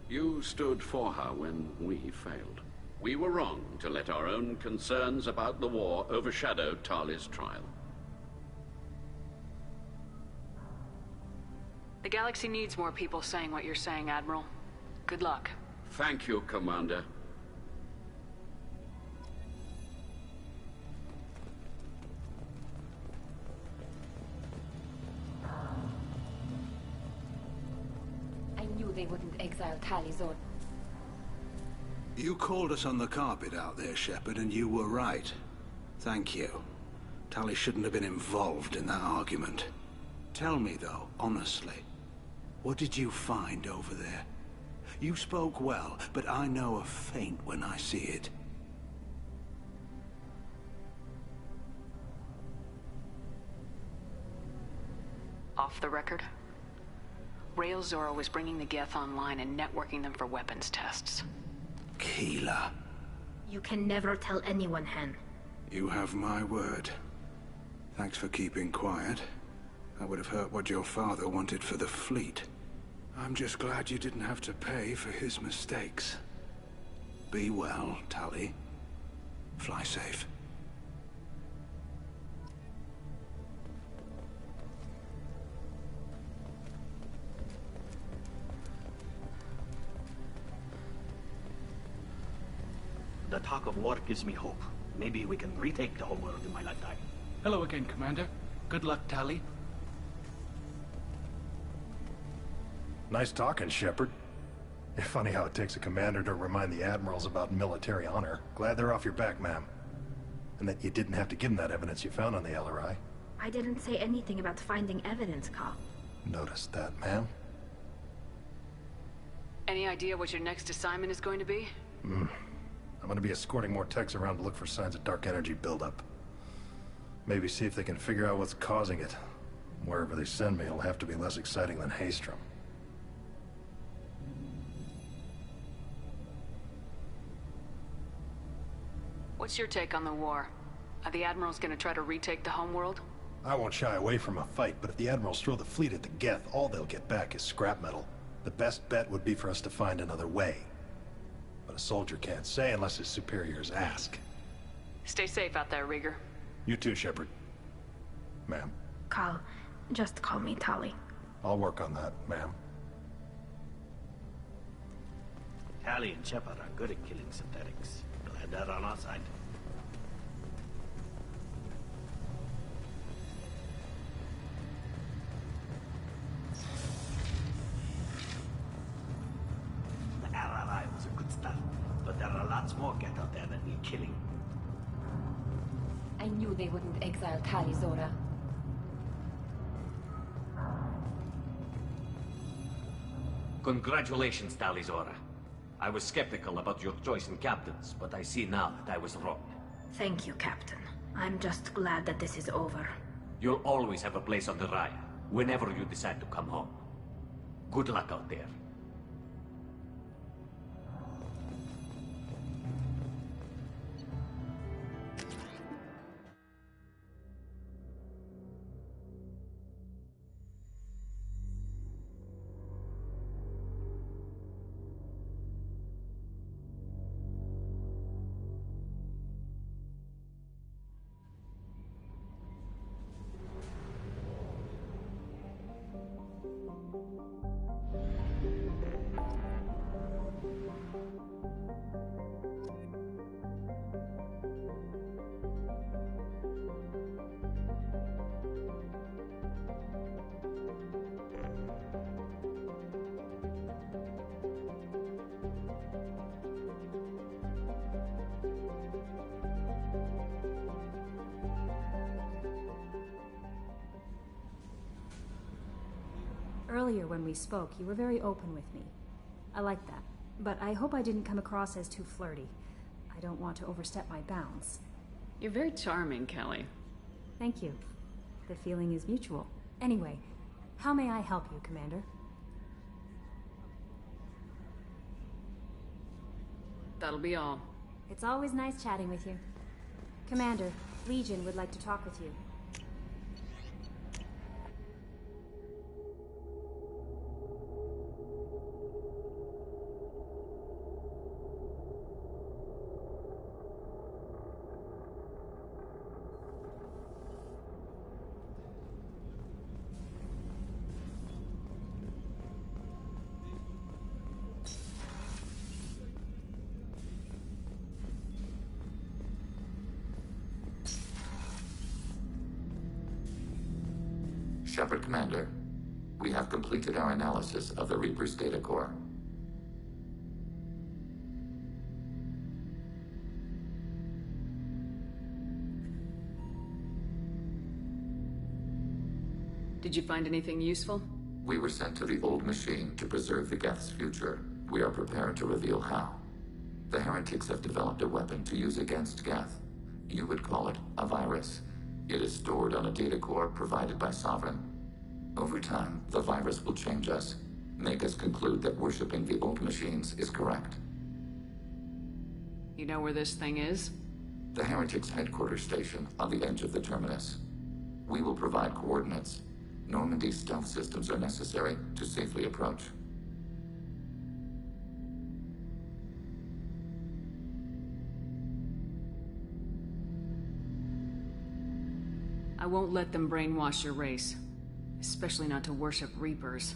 You stood for her when we failed. We were wrong to let our own concerns about the war overshadow Tali's trial. The galaxy needs more people saying what you're saying, Admiral. Good luck. Thank you, Commander. I knew they wouldn't exile Tali Zora. You called us on the carpet out there, Shepard, and you were right. Thank you. Tali shouldn't have been involved in that argument. Tell me, though, honestly, what did you find over there? You spoke well, but I know a feint when I see it. off the record. Rail Zora was bringing the Geth online and networking them for weapons tests. Keela. You can never tell anyone, Hen. You have my word. Thanks for keeping quiet. That would have hurt what your father wanted for the fleet. I'm just glad you didn't have to pay for his mistakes. Be well, Tali. Fly safe. The talk of war gives me hope. Maybe we can retake the whole world in my lifetime. Hello again, Commander. Good luck, Tali. Nice talking, Shepard. Funny how it takes a commander to remind the admirals about military honor. Glad they're off your back, ma'am. And that you didn't have to give them that evidence you found on the LRI. I didn't say anything about finding evidence, Carl. Noticed that, ma'am. Any idea what your next assignment is going to be? I'm gonna be escorting more techs around to look for signs of dark energy buildup. Maybe see if they can figure out what's causing it. Wherever they send me, it'll have to be less exciting than Haystrom. What's your take on the war? Are the admirals gonna try to retake the homeworld? I won't shy away from a fight, but if the admirals throw the fleet at the Geth, all they'll get back is scrap metal. The best bet would be for us to find another way. But a soldier can't say unless his superiors ask. Stay safe out there, Rieger. You too, Shepard. Ma'am. Carl, just call me Tali. I'll work on that, ma'am. Tali and Shepard are good at killing synthetics. Glad they're on our side. The LRI was a good start, but there are lots more Geth out there that need killing. I knew they wouldn't exile Tali Zora. Congratulations, Tali Zora. I was skeptical about your choice in captains, but I see now that I was wrong. Thank you, Captain. I'm just glad that this is over. You'll always have a place on the Raya, whenever you decide to come home. Good luck out there. Earlier when we spoke, you were very open with me. I like that, but I hope I didn't come across as too flirty. I don't want to overstep my bounds. You're very charming, Kelly. Thank you. The feeling is mutual. Anyway, how may I help you, Commander? That'll be all. It's always nice chatting with you. Commander, Legion would like to talk with you. Shepard, Commander. We have completed our analysis of the Reaper's data core. Did you find anything useful? We were sent to the old machine to preserve the Geth's future. We are prepared to reveal how. The heretics have developed a weapon to use against Geth. You would call it a virus. It is stored on a data core provided by Sovereign. Over time, the virus will change us, make us conclude that worshipping the old machines is correct. You know where this thing is? The Heretics' headquarters station on the edge of the terminus. We will provide coordinates. Normandy's stealth systems are necessary to safely approach. I won't let them brainwash your race. Especially not to worship Reapers.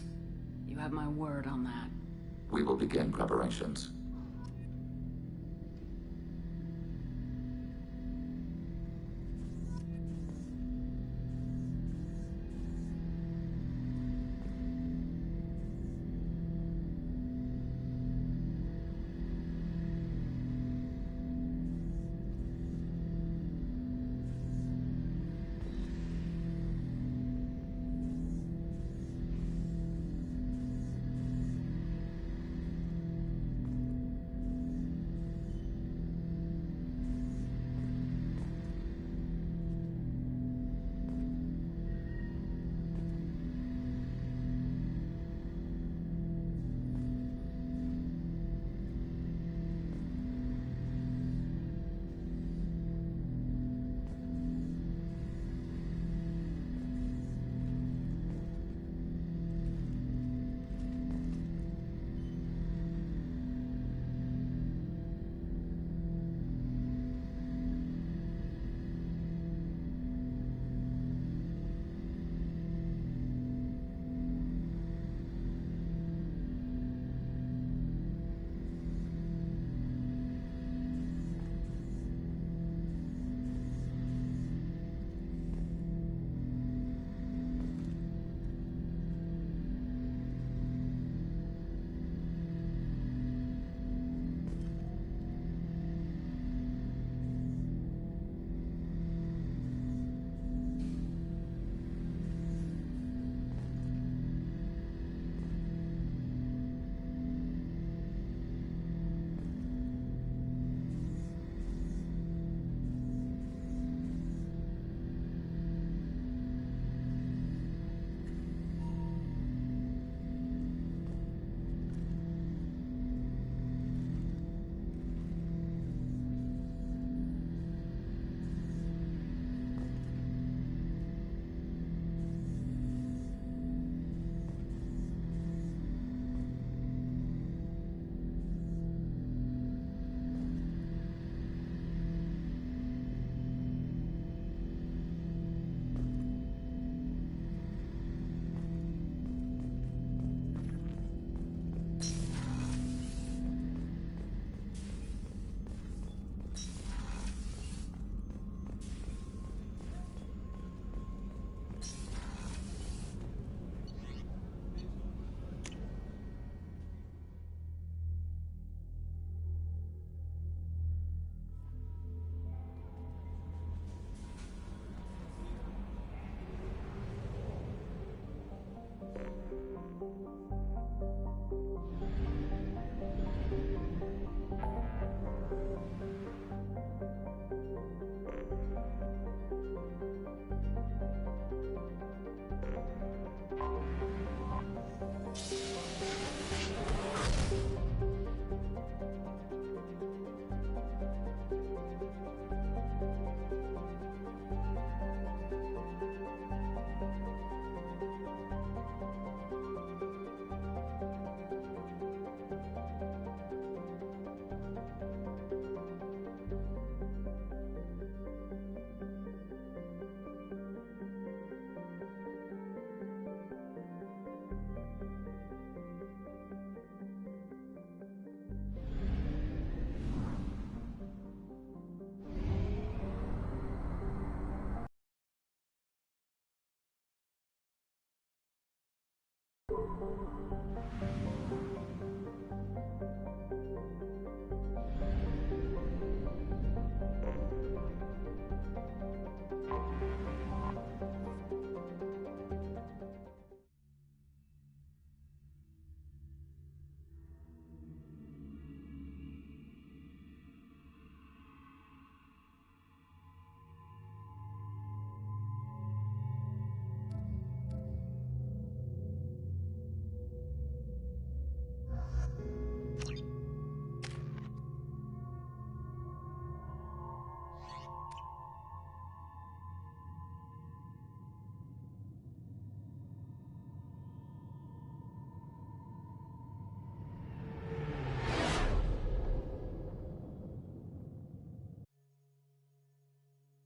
You have my word on that. We will begin preparations.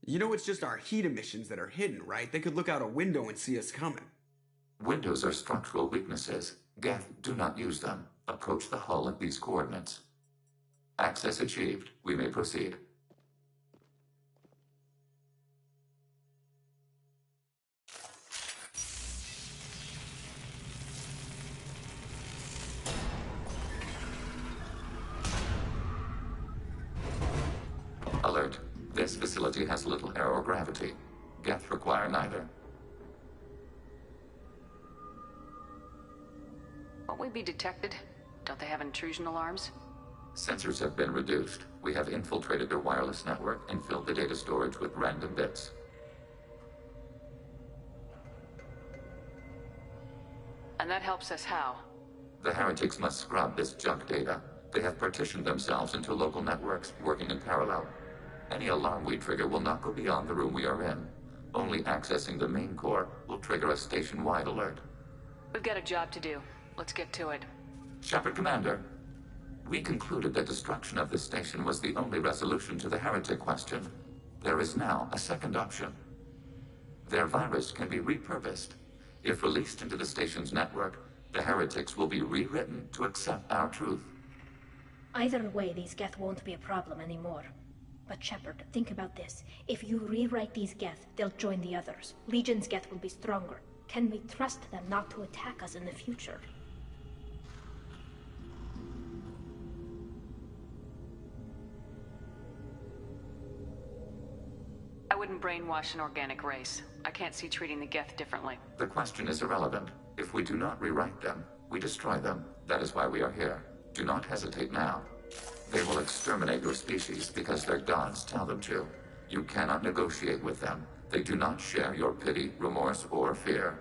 You know it's just our heat emissions that are hidden, right? They could look out a window and see us coming. Windows are structural weaknesses. Geth, do not use them. Approach the hull at these coordinates. Access achieved. We may proceed. Alert. This facility has little air or gravity. Geth require neither. Won't we be detected? Don't they have intrusion alarms? Sensors have been reduced. We have infiltrated their wireless network and filled the data storage with random bits. And that helps us how? The heretics must scrub this junk data. They have partitioned themselves into local networks, working in parallel. Any alarm we trigger will not go beyond the room we are in. Only accessing the main core will trigger a station-wide alert. We've got a job to do. Let's get to it. Shepard, Commander. We concluded that destruction of this station was the only resolution to the heretic question. There is now a second option. Their virus can be repurposed. If released into the station's network, the heretics will be rewritten to accept our truth. Either way, these Geth won't be a problem anymore. But Shepard, think about this. If you rewrite these Geth, they'll join the others. Legion's Geth will be stronger. Can we trust them not to attack us in the future? I wouldn't brainwash an organic race. I can't see treating the Geth differently. The question is irrelevant. If we do not rewrite them, we destroy them. That is why we are here. Do not hesitate now. They will exterminate your species because their gods tell them to. You cannot negotiate with them. They do not share your pity, remorse, or fear.